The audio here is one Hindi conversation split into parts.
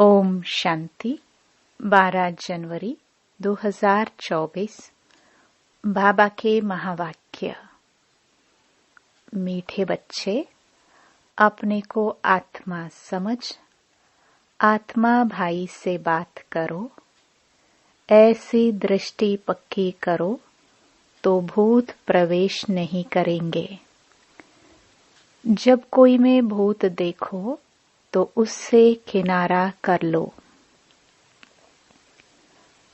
ओम शांति। 12 जनवरी 2024। बाबा के महावाक्य। मीठे बच्चे, अपने को आत्मा समझ आत्मा भाई से बात करो। ऐसी दृष्टि पक्की करो तो भूत प्रवेश नहीं करेंगे। जब कोई में भूत देखो तो उससे किनारा कर लो।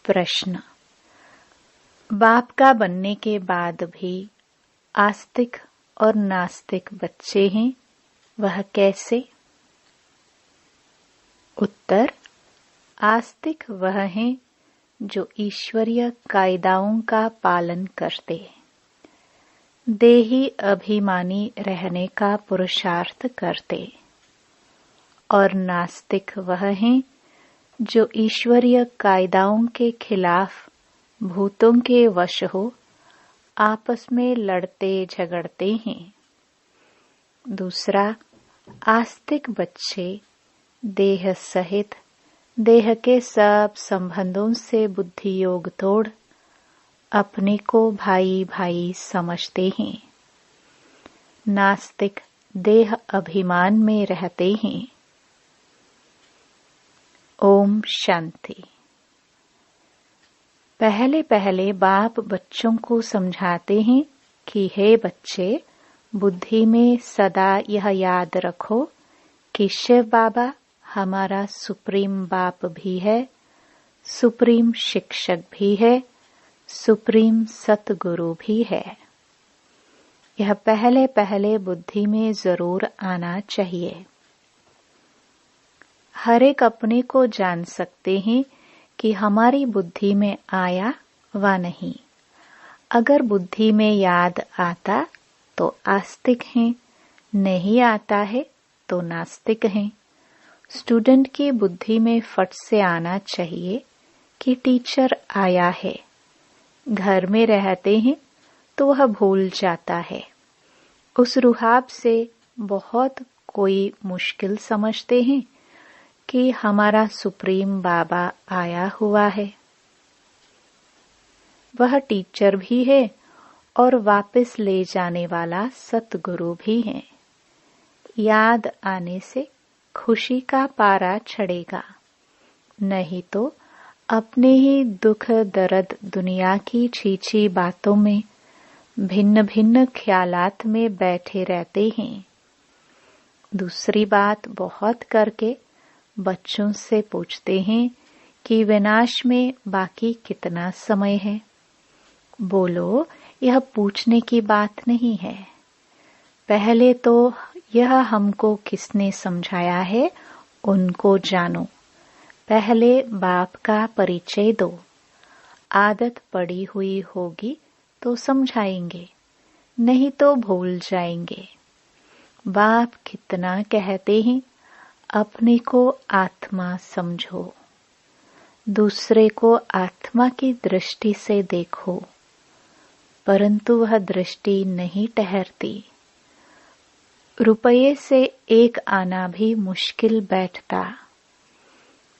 प्रश्न। बाप का बनने के बाद भी आस्तिक और नास्तिक बच्चे हैं, वह कैसे? उत्तर। आस्तिक वह हैं जो ईश्वरीय कायदाओं का पालन करते, देही अभिमानी रहने का पुरुषार्थ करते, और नास्तिक वह हैं जो ईश्वरीय कायदाओं के खिलाफ भूतों के वश हो आपस में लड़ते झगड़ते हैं। दूसरा, आस्तिक बच्चे देह सहित देह के सब संबंधों से बुद्धि योग तोड़ अपने को भाई भाई समझते हैं। नास्तिक देह अभिमान में रहते हैं। ओम शांति। पहले पहले बाप बच्चों को समझाते हैं कि हे बच्चे, बुद्धि में सदा यह याद रखो कि शिव बाबा हमारा सुप्रीम बाप भी है, सुप्रीम शिक्षक भी है, सुप्रीम सतगुरु भी है। यह पहले पहले बुद्धि में जरूर आना चाहिए। हर एक अपने को जान सकते हैं कि हमारी बुद्धि में आया व नहीं। अगर बुद्धि में याद आता तो आस्तिक हैं, नहीं आता है तो नास्तिक हैं। स्टूडेंट की बुद्धि में फट से आना चाहिए कि टीचर आया है। घर में रहते हैं तो वह भूल जाता है। उस रुहाब से बहुत कोई मुश्किल समझते हैं कि हमारा सुप्रीम बाबा आया हुआ है। वह टीचर भी है और वापस ले जाने वाला सतगुरु भी है। याद आने से खुशी का पारा चढ़ेगा, नहीं तो अपने ही दुख दर्द दुनिया की छीछी बातों में भिन्न भिन्न ख्यालात में बैठे रहते हैं। दूसरी बात, बहुत करके बच्चों से पूछते हैं कि विनाश में बाकी कितना समय है। बोलो, यह पूछने की बात नहीं है। पहले तो यह हमको किसने समझाया है उनको जानो। पहले बाप का परिचय दो। आदत पड़ी हुई होगी तो समझाएंगे, नहीं तो भूल जाएंगे। बाप कितना कहते हैं, अपने को आत्मा समझो, दूसरे को आत्मा की दृष्टि से देखो, परंतु वह दृष्टि नहीं ठहरती। रुपये से एक आना भी मुश्किल बैठता,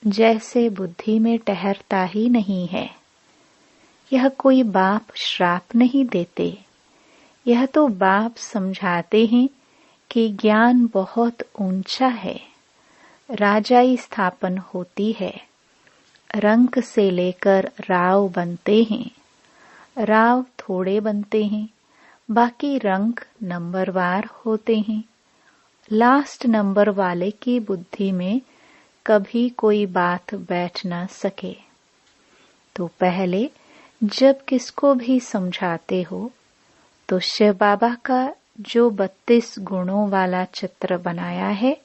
जैसे बुद्धि में ठहरता ही नहीं है। यह कोई बाप श्राप नहीं देते, यह तो बाप समझाते हैं कि ज्ञान बहुत ऊंचा है। राजाई स्थापन होती है। रंक से लेकर राव बनते हैं। राव थोड़े बनते हैं, बाकी रंक नंबरवार होते हैं। लास्ट नंबर वाले की बुद्धि में कभी कोई बात बैठ न सके। तो पहले जब किसको भी समझाते हो तो शिव बाबा का जो 32 गुणों वाला चित्र बनाया है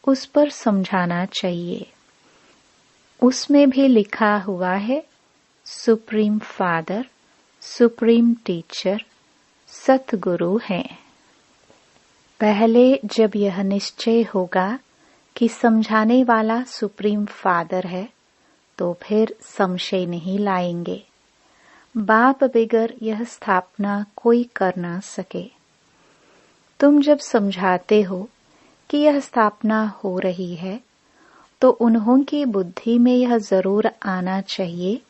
उस पर समझाना चाहिए। उसमें भी लिखा हुआ है सुप्रीम फादर, सुप्रीम टीचर, सतगुरु हैं। पहले जब यह निश्चय होगा कि समझाने वाला सुप्रीम फादर है तो फिर संशय नहीं लाएंगे। बाप बिगर यह स्थापना कोई कर ना सके। तुम जब समझाते हो कि यह स्थापना हो रही है तो उन्हों की बुद्धि में यह जरूर आना चाहिए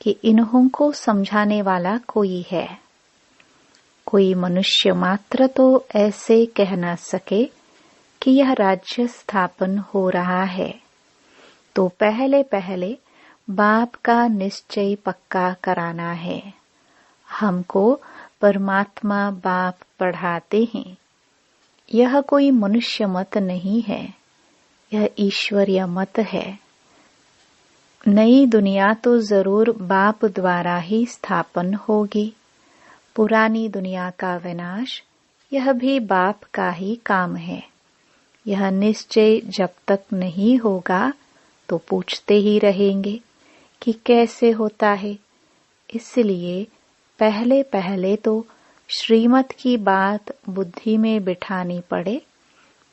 कि इन्हों को समझाने वाला कोई है। कोई मनुष्य मात्र तो ऐसे कह न सके कि यह राज्य स्थापन हो रहा है, तो पहले पहले बाप का निश्चय पक्का कराना है। हमको परमात्मा बाप पढ़ाते हैं। यह कोई मनुष्य मत नहीं है, यह ईश्वरीय मत है। नई दुनिया तो जरूर बाप द्वारा ही स्थापन होगी। पुरानी दुनिया का विनाश यह भी बाप का ही काम है। यह निश्चय जब तक नहीं होगा तो पूछते ही रहेंगे कि कैसे होता है। इसलिए पहले पहले तो श्रीमत की बात बुद्धि में बिठानी पड़े,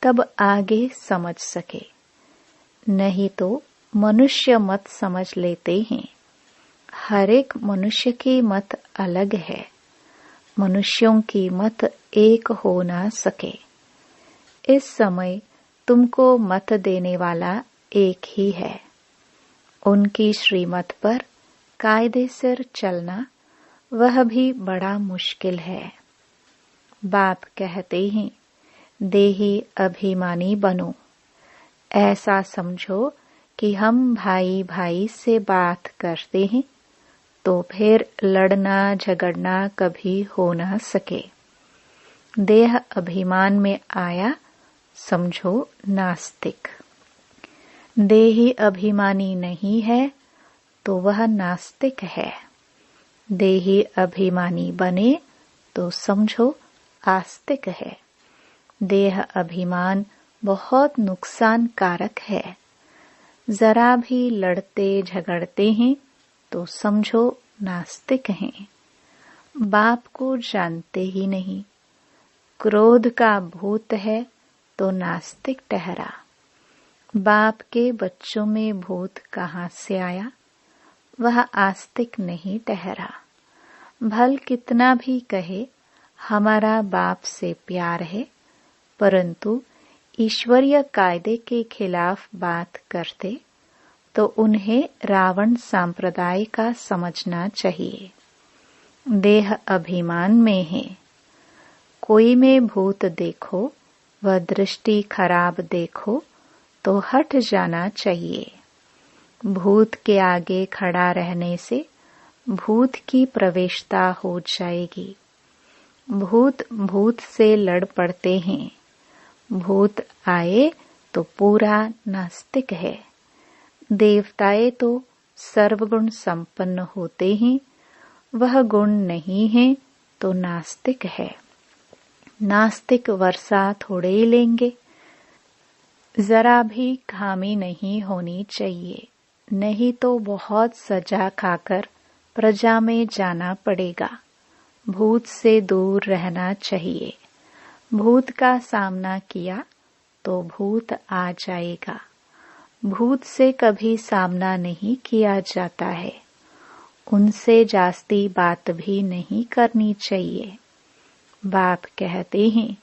तब आगे समझ सके। नहीं तो मनुष्य मत समझ लेते हैं। हर एक मनुष्य की मत अलग है। मनुष्यों की मत एक हो ना सके। इस समय तुमको मत देने वाला एक ही है। उनकी श्रीमत पर कायदे से चलना वह भी बड़ा मुश्किल है। बाप कहते हैं, देही अभिमानी बनो। ऐसा समझो कि हम भाई भाई से बात करते हैं, तो फिर लड़ना झगड़ना कभी हो न सके। देह अभिमान में आया, समझो नास्तिक। देही अभिमानी नहीं है तो वह नास्तिक है। देही अभिमानी बने तो समझो आस्तिक है। देह अभिमान बहुत नुकसान कारक है। जरा भी लड़ते झगड़ते हैं तो समझो नास्तिक हैं। बाप को जानते ही नहीं। क्रोध का भूत है तो नास्तिक ठहरा। बाप के बच्चों में भूत कहाँ से आया? वह आस्तिक नहीं ठहरा। भल कितना भी कहे हमारा बाप से प्यार है, परंतु ईश्वरीय कायदे के खिलाफ बात करते तो उन्हें रावण संप्रदाय का समझना चाहिए। देह अभिमान में है। कोई में भूत देखो व दृष्टि खराब देखो तो हट जाना चाहिए। भूत के आगे खड़ा रहने से भूत की प्रवेशता हो जाएगी। भूत भूत से लड़ पड़ते हैं। भूत आए तो पूरा नास्तिक है। देवताएं तो सर्वगुण संपन्न होते हैं, वह गुण नहीं है तो नास्तिक है। नास्तिक वर्षा थोड़े ही लेंगे। जरा भी खामी नहीं होनी चाहिए, नहीं तो बहुत सजा खाकर प्रजा में जाना पड़ेगा। भूत से दूर रहना चाहिए। भूत का सामना किया तो भूत आ जाएगा। भूत से कभी सामना नहीं किया जाता है। उनसे जास्ती बात भी नहीं करनी चाहिए। बाप कहते हैं,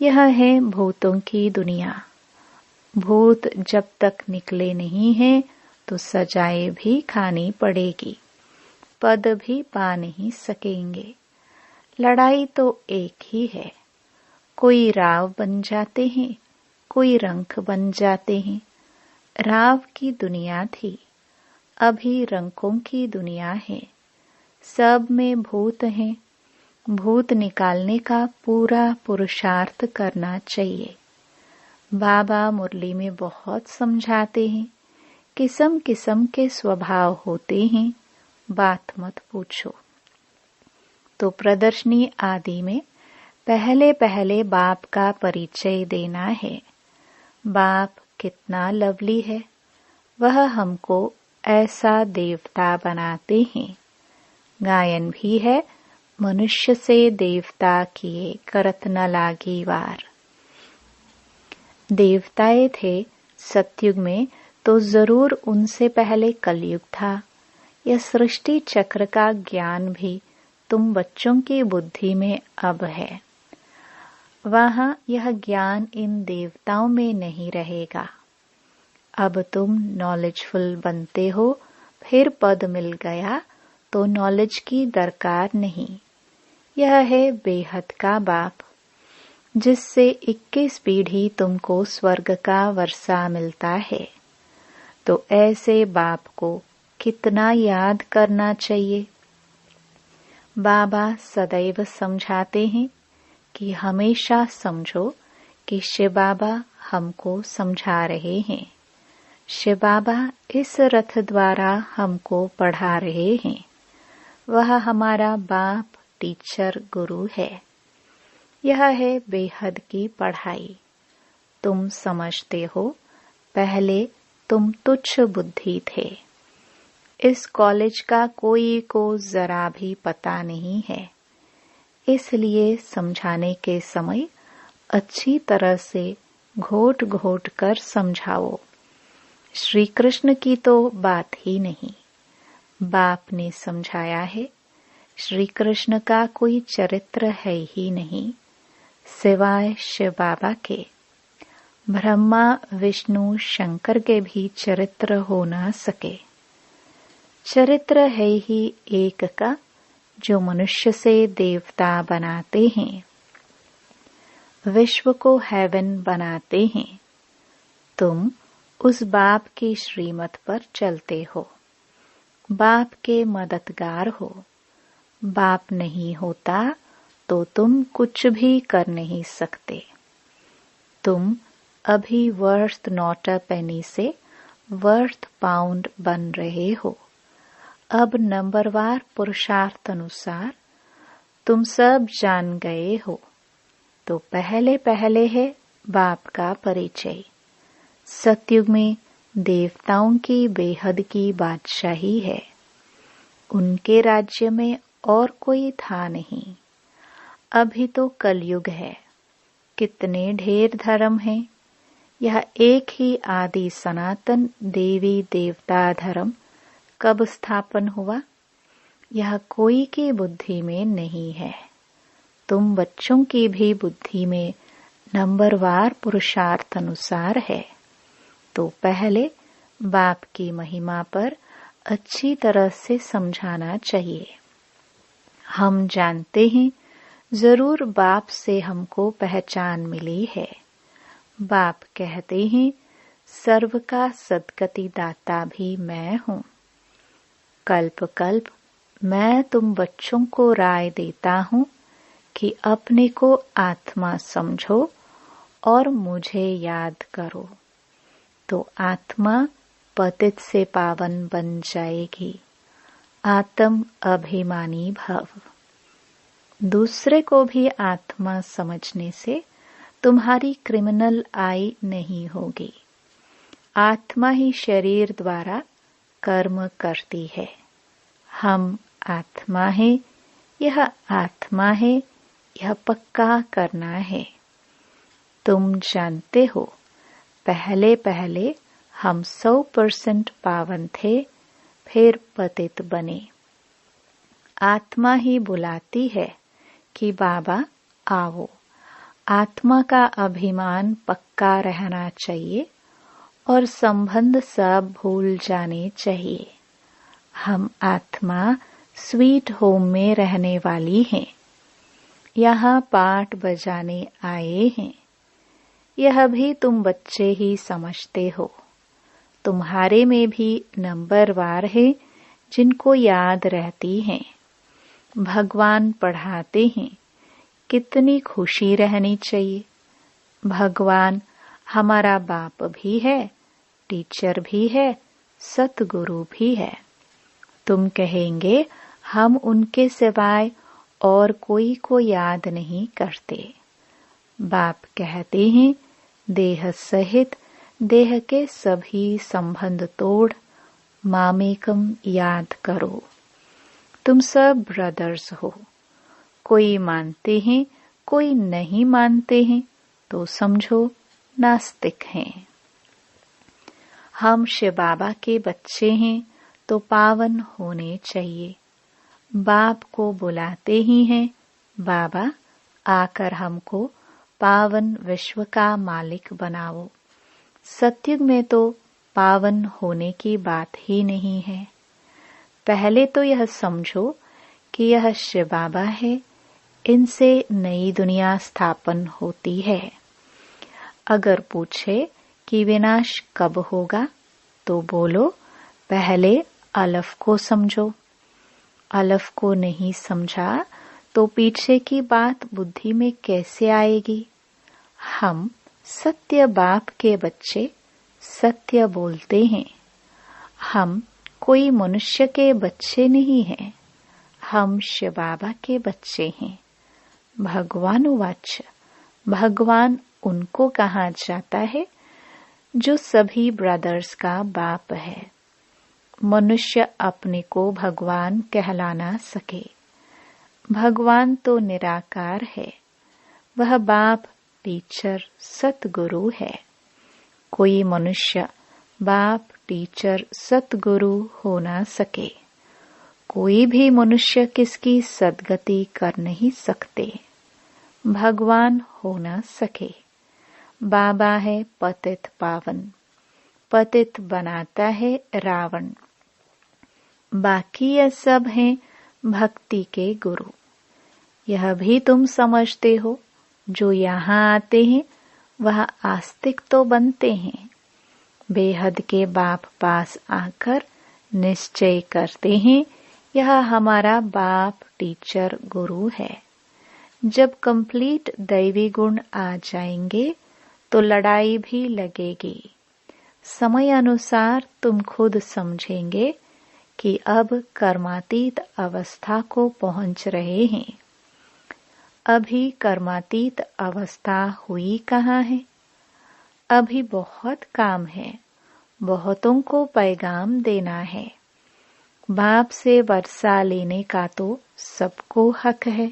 यह है भूतों की दुनिया। भूत जब तक निकले नहीं हैं तो सजाएं भी खानी पड़ेगी, पद भी पा नहीं सकेंगे। लड़ाई तो एक ही है। कोई राव बन जाते हैं, कोई रंक बन जाते हैं। राव की दुनिया थी, अभी रंकों की दुनिया है। सब में भूत हैं। भूत निकालने का पूरा पुरुषार्थ करना चाहिए। बाबा मुरली में बहुत समझाते हैं। किस्म किस्म के स्वभाव होते हैं, बात मत पूछो। तो प्रदर्शनी आदि में पहले पहले बाप का परिचय देना है। बाप कितना लवली है, वह हमको ऐसा देवता बनाते हैं। गायन भी है, मनुष्य से देवता किए करत न लागी वार। देवताएं थे सतयुग में तो जरूर उनसे पहले कलयुग था। यह सृष्टि चक्र का ज्ञान भी तुम बच्चों की बुद्धि में अब है। वहां यह ज्ञान इन देवताओं में नहीं रहेगा। अब तुम नॉलेजफुल बनते हो, फिर पद मिल गया तो नॉलेज की दरकार नहीं। यह है बेहद का बाप, जिससे 21 पीढ़ी तुमको स्वर्ग का वर्षा मिलता है। तो ऐसे बाप को कितना याद करना चाहिए। बाबा सदैव समझाते हैं कि हमेशा समझो कि शिव बाबा हमको समझा रहे हैं। शिव बाबा इस रथ द्वारा हमको पढ़ा रहे हैं। वह हमारा बाप, टीचर, गुरु है। यह है बेहद की पढ़ाई। तुम समझते हो, पहले तुम तुच्छ बुद्धि थे। इस कॉलेज का कोई को जरा भी पता नहीं है, इसलिए समझाने के समय अच्छी तरह से घोट घोट कर समझाओ। श्री कृष्ण की तो बात ही नहीं, बाप ने समझाया है। श्री कृष्ण का कोई चरित्र है ही नहीं सिवाय शिव बाबा के। ब्रह्मा, विष्णु, शंकर के भी चरित्र हो ना सके। चरित्र है ही एक का, जो मनुष्य से देवता बनाते हैं, विश्व को हेवन बनाते हैं। तुम उस बाप की श्रीमत पर चलते हो, बाप के मददगार हो। बाप नहीं होता तो तुम कुछ भी कर नहीं सकते। तुम अभी वर्थ नॉट अ पेनी से वर्थ पाउंड बन रहे हो। अब नंबरवार पुरुषार्थ अनुसार तुम सब जान गए हो। तो पहले पहले है बाप का परिचय। सतयुग में देवताओं की बेहद की बादशाही है। उनके राज्य में और कोई था नहीं। अभी तो कलयुग है। कितने ढेर धर्म हैं। यह एक ही आदि सनातन देवी देवता धर्म कब स्थापन हुआ, यह कोई की बुद्धि में नहीं है। तुम बच्चों की भी बुद्धि में नंबरवार पुरुषार्थ अनुसार है। तो पहले बाप की महिमा पर अच्छी तरह से समझाना चाहिए। हम जानते हैं जरूर बाप से हमको पहचान मिली है। बाप कहते हैं सर्व का सद्गति दाता भी मैं हूँ। कल्प कल्प मैं तुम बच्चों को राय देता हूँ कि अपने को आत्मा समझो और मुझे याद करो, तो आत्मा पतित से पावन बन जाएगी। आत्म अभिमानी भव। दूसरे को भी आत्मा समझने से तुम्हारी क्रिमिनल आई नहीं होगी। आत्मा ही शरीर द्वारा कर्म करती है। हम आत्मा है, यह आत्मा है, यह पक्का करना है। तुम जानते हो पहले पहले हम 100% पावन थे, फिर पतित बने। आत्मा ही बुलाती है कि बाबा आओ। आत्मा का अभिमान पक्का रहना चाहिए और संबंध सब भूल जाने चाहिए। हम आत्मा स्वीट होम में रहने वाली हैं। यहाँ पाठ बजाने आए हैं। यह भी तुम बच्चे ही समझते हो। तुम्हारे में भी नंबरवार है जिनको याद रहती हैं। भगवान पढ़ाते हैं, कितनी खुशी रहनी चाहिए। भगवान हमारा बाप भी है, टीचर भी है, सतगुरु भी है। तुम कहेंगे हम उनके सिवाय और कोई को याद नहीं करते। बाप कहते हैं देह सहित देह के सभी संबंध तोड़ मामेकम याद करो। तुम सब ब्रदर्स हो। कोई मानते हैं, कोई नहीं मानते हैं, तो समझो नास्तिक हैं। हम शिव बाबा के बच्चे हैं तो पावन होने चाहिए। बाप को बुलाते ही हैं, बाबा आकर हमको पावन विश्व का मालिक बनाओ। सतयुग में तो पावन होने की बात ही नहीं है। पहले तो यह समझो कि यह शिव बाबा है, इनसे नई दुनिया स्थापन होती है। अगर पूछे कि विनाश कब होगा, तो बोलो पहले अलफ को समझो। अलफ को नहीं समझा तो पीछे की बात बुद्धि में कैसे आएगी। हम सत्य बाप के बच्चे सत्य बोलते हैं। हम कोई मनुष्य के बच्चे नहीं हैं, हम शिव बाबा के बच्चे हैं। भगवान उवाच, भगवान उनको कहा जाता है जो सभी ब्रदर्स का बाप है। मनुष्य अपने को भगवान कहला ना सके। भगवान तो निराकार है, वह बाप, टीचर, सतगुरु है। कोई मनुष्य बाप, टीचर, सतगुरु हो ना सके। कोई भी मनुष्य किसकी सद्गति कर नहीं सकते। भगवान हो ना सके। बाबा है पतित पावन, पतित बनाता है रावण। बाकी यह सब हैं भक्ति के गुरु। यह भी तुम समझते हो, जो यहाँ आते हैं वह आस्तिक तो बनते हैं। बेहद के बाप पास आकर निश्चय करते हैं यह हमारा बाप, टीचर, गुरु है। जब कंप्लीट दैवी गुण आ जाएंगे तो लड़ाई भी लगेगी। समय अनुसार तुम खुद समझेंगे कि अब कर्मातीत अवस्था को पहुंच रहे हैं। अभी कर्मातीत अवस्था हुई कहाँ है। अभी बहुत काम है, बहुतों को पैगाम देना है। बाप से वर्षा लेने का तो सबको हक है।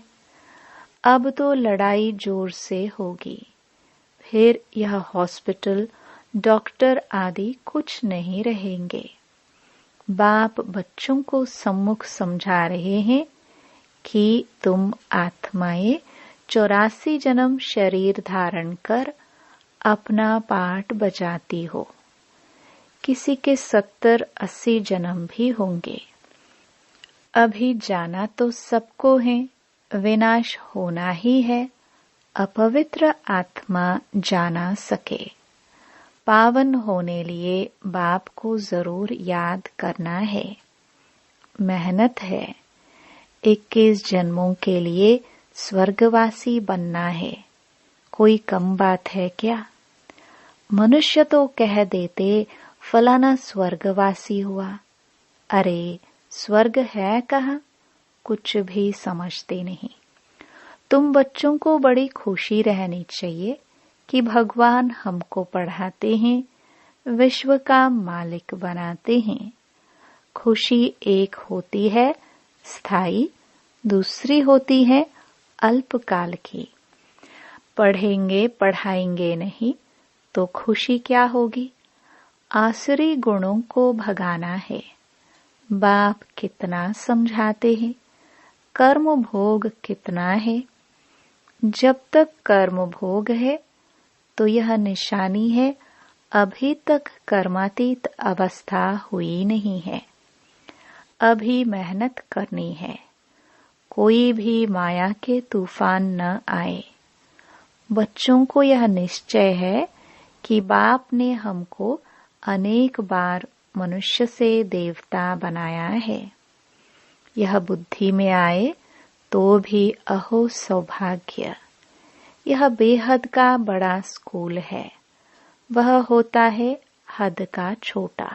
अब तो लड़ाई जोर से होगी। फिर यह हॉस्पिटल, डॉक्टर आदि कुछ नहीं रहेंगे। बाप बच्चों को सम्मुख समझा रहे हैं कि तुम आत्माएं 84 जन्म शरीर धारण कर अपना पाठ बजाती हो। किसी के 70-80 जन्म भी होंगे। अभी जाना तो सबको है, विनाश होना ही है। अपवित्र आत्मा जाना सके। पावन होने लिए बाप को जरूर याद करना है। मेहनत है। 21 जन्मों के लिए स्वर्गवासी बनना है। कोई कम बात है क्या। मनुष्य तो कह देते फलाना स्वर्गवासी हुआ। अरे स्वर्ग है कहाँ, कुछ भी समझते नहीं। तुम बच्चों को बड़ी खुशी रहनी चाहिए कि भगवान हमको पढ़ाते हैं, विश्व का मालिक बनाते हैं। खुशी एक होती है स्थायी, दूसरी होती है अल्पकाल की। पढ़ेंगे पढ़ाएंगे नहीं तो खुशी क्या होगी। आसुरी गुणों को भगाना है। बाप कितना समझाते हैं, कर्म भोग कितना है। जब तक कर्म भोग है तो यह निशानी है अभी तक कर्मातीत अवस्था हुई नहीं है। अभी मेहनत करनी है। कोई भी माया के तूफान न आए। बच्चों को यह निश्चय है कि बाप ने हमको अनेक बार मनुष्य से देवता बनाया है। यह बुद्धि में आए तो भी अहो सौभाग्य। यह बेहद का बड़ा स्कूल है, वह होता है हद का छोटा।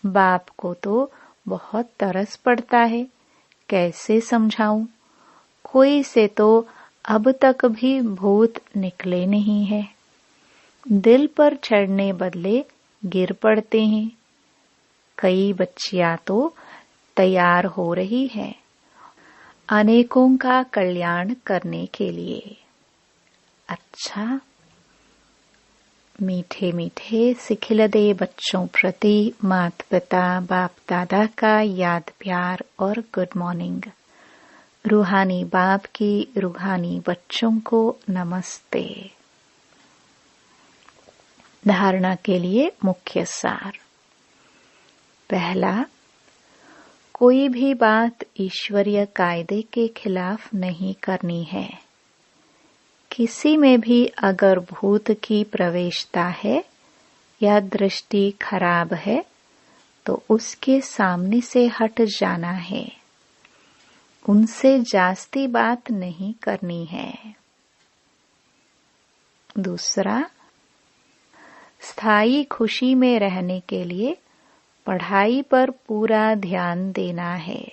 बाप को तो बहुत तरस पड़ता है, कैसे समझाऊं। कोई से तो अब तक भी भूत निकले नहीं है। दिल पर चढ़ने बदले गिर पड़ते हैं। कई बच्चियां तो तैयार हो रही हैं अनेकों का कल्याण करने के लिए। अच्छा, मीठे मीठे सिखिलदे बच्चों प्रति माता पिता बाप दादा का याद प्यार और गुड मॉर्निंग। रूहानी बाप की रूहानी बच्चों को नमस्ते। धारणा के लिए मुख्य सार। पहला, कोई भी बात ईश्वरीय कायदे के खिलाफ नहीं करनी है। किसी में भी अगर भूत की प्रवेशता है या दृष्टि खराब है तो उसके सामने से हट जाना है। उनसे जास्ती बात नहीं करनी है। दूसरा, स्थायी खुशी में रहने के लिए पढ़ाई पर पूरा ध्यान देना है।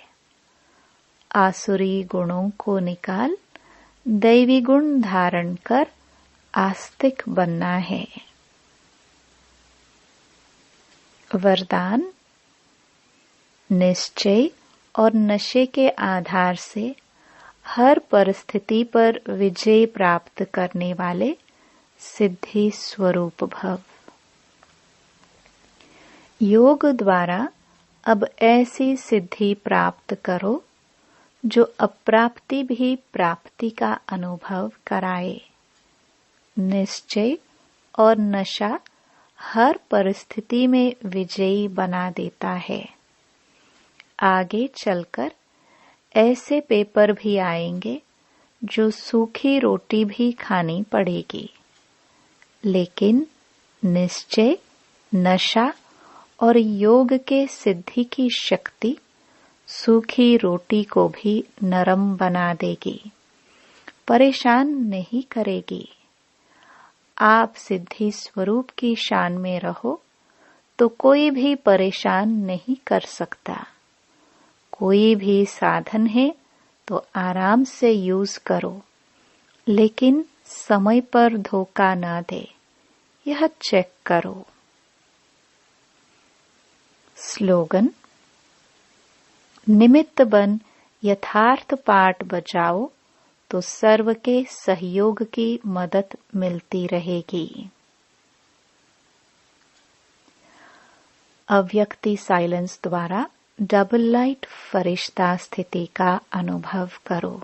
आसुरी गुणों को निकाल दैवी गुण धारण कर आस्तिक बनना है। वरदान, निश्चय और नशे के आधार से हर परिस्थिति पर विजय प्राप्त करने वाले सिद्धि स्वरूप भव। योग द्वारा अब ऐसी सिद्धि प्राप्त करो जो अप्राप्ति भी प्राप्ति का अनुभव कराए। निश्चय और नशा हर परिस्थिति में विजयी बना देता है। आगे चलकर ऐसे पेपर भी आएंगे जो सूखी रोटी भी खानी पड़ेगी, लेकिन निश्चय, नशा और योग के सिद्धि की शक्ति सूखी रोटी को भी नरम बना देगी, परेशान नहीं करेगी। आप सिद्धि स्वरूप की शान में रहो तो कोई भी परेशान नहीं कर सकता। कोई भी साधन है तो आराम से यूज करो, लेकिन समय पर धोखा न दे, यह चेक करो। स्लोगन, निमित्त बन यथार्थ पाठ बजाओ तो सर्व के सहयोग की मदद मिलती रहेगी। अव्यक्ति साइलेंस द्वारा डबल लाइट फरिश्ता स्थिति का अनुभव करो।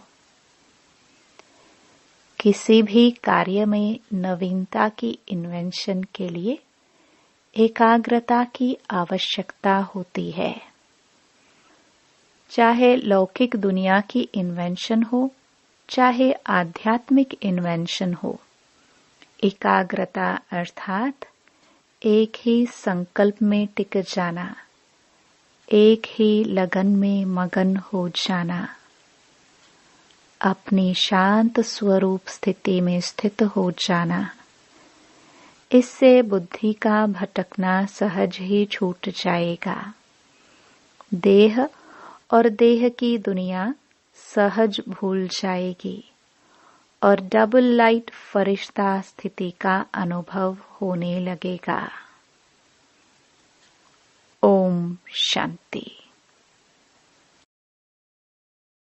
किसी भी कार्य में नवीनता की इन्वेंशन के लिए एकाग्रता की आवश्यकता होती है। चाहे लौकिक दुनिया की इन्वेंशन हो, चाहे आध्यात्मिक इन्वेंशन हो, एकाग्रता अर्थात एक ही संकल्प में टिक जाना, एक ही लगन में मगन हो जाना, अपनी शांत स्वरूप स्थिति में स्थित हो जाना। इससे बुद्धि का भटकना सहज ही छूट जाएगा। देह और देह की दुनिया सहज भूल जाएगी और डबल लाइट फरिश्ता स्थिति का अनुभव होने लगेगा। ओम शांति।